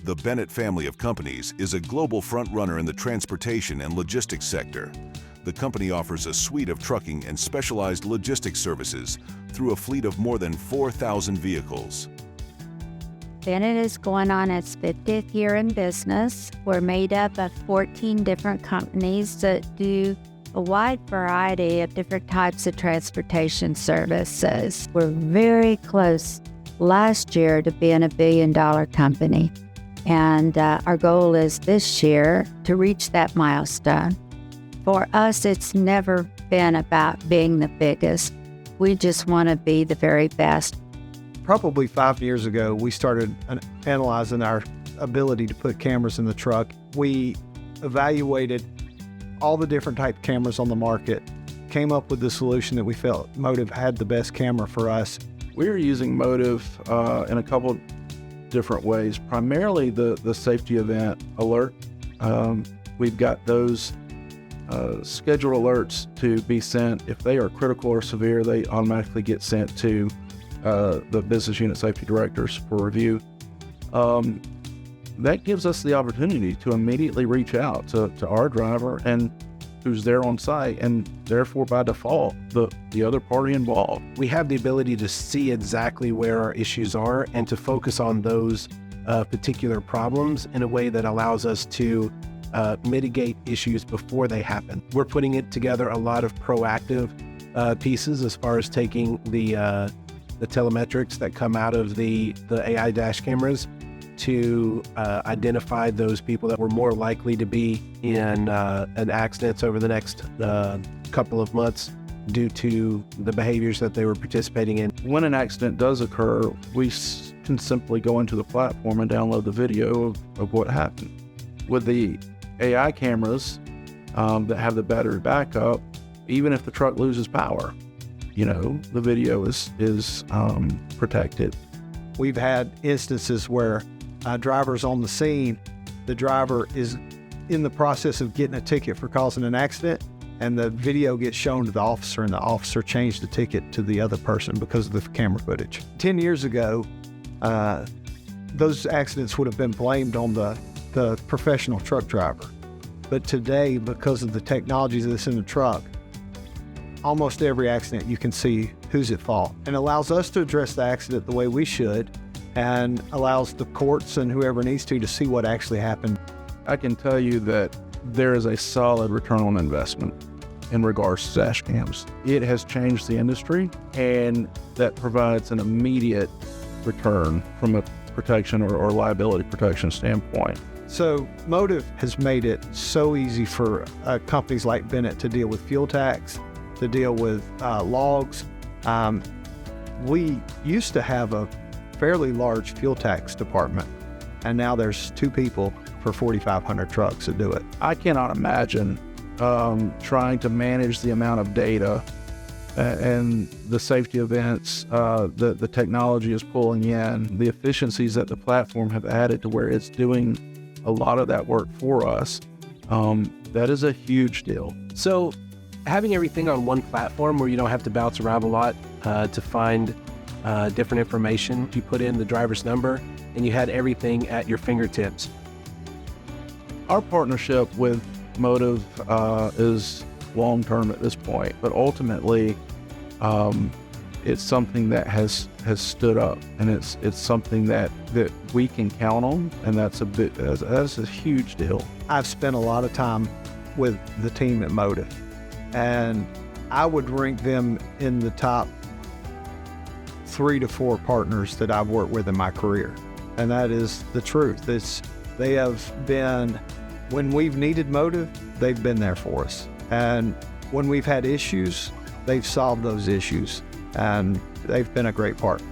The Bennett family of companies is a global frontrunner in the transportation and logistics sector. The company offers a suite of trucking and specialized logistics services through a fleet of more than 4,000 vehicles. Bennett is going on its 50th year in business. We're made up of 14 different companies that do a wide variety of different types of transportation services. We're very close last year to being a $1 billion company. And our goal is this year to reach that milestone. For us, it's never been about being the biggest. We just want to be the very best. Probably 5 years ago, we started analyzing our ability to put cameras in the truck. We evaluated all the different type of cameras on the market, came up with the solution that we felt Motive had the best camera for us. We're using Motive in a couple different ways, primarily the safety event alert. We've got those scheduled alerts to be sent. If they are critical or severe, they automatically get sent to the business unit safety directors for review. That gives us the opportunity to immediately reach out to our driver and who's there on site, and therefore by default the other party involved. We have the ability to see exactly where our issues are and to focus on those particular problems in a way that allows us to mitigate issues before they happen. We're putting it together a lot of proactive pieces as far as taking the telemetrics that come out of the AI dash cameras to identify those people that were more likely to be in accidents over the next couple of months due to the behaviors that they were participating in. When an accident does occur, we can simply go into the platform and download the video of what happened. With the AI cameras that have the battery backup, even if the truck loses power, the video is protected. We've had instances where drivers on the scene, the driver is in the process of getting a ticket for causing an accident, and the video gets shown to the officer, and the officer changed the ticket to the other person because of the camera footage. 10 years ago, those accidents would have been blamed on the professional truck driver. But today, because of the technology that's in the truck, almost every accident you can see who's at fault, and allows us to address the accident the way we should, and allows the courts and whoever needs to see what actually happened. I can tell you that there is a solid return on investment in regards to dash cams. It has changed the industry, and that provides an immediate return from a protection or liability protection standpoint. So Motive has made it so easy for companies like Bennett to deal with fuel tax, to deal with logs. We used to have a fairly large fuel tax department, and now there's 2 people for 4,500 trucks that do it. I cannot imagine trying to manage the amount of data and the safety events the technology is pulling in, the efficiencies that the platform have added to where it's doing a lot of that work for us. That is a huge deal. So having everything on one platform where you don't have to bounce around a lot to find different information, you put in the driver's number and you had everything at your fingertips. Our partnership with Motive is long-term at this point, but ultimately it's something that has stood up, and it's something that we can count on, and that's a huge deal. I've spent a lot of time with the team at Motive, and I would rank them in the top 3 to 4 partners that I've worked with in my career. And that is the truth. They have been, when we've needed Motive, they've been there for us. And when we've had issues, they've solved those issues. And they've been a great partner.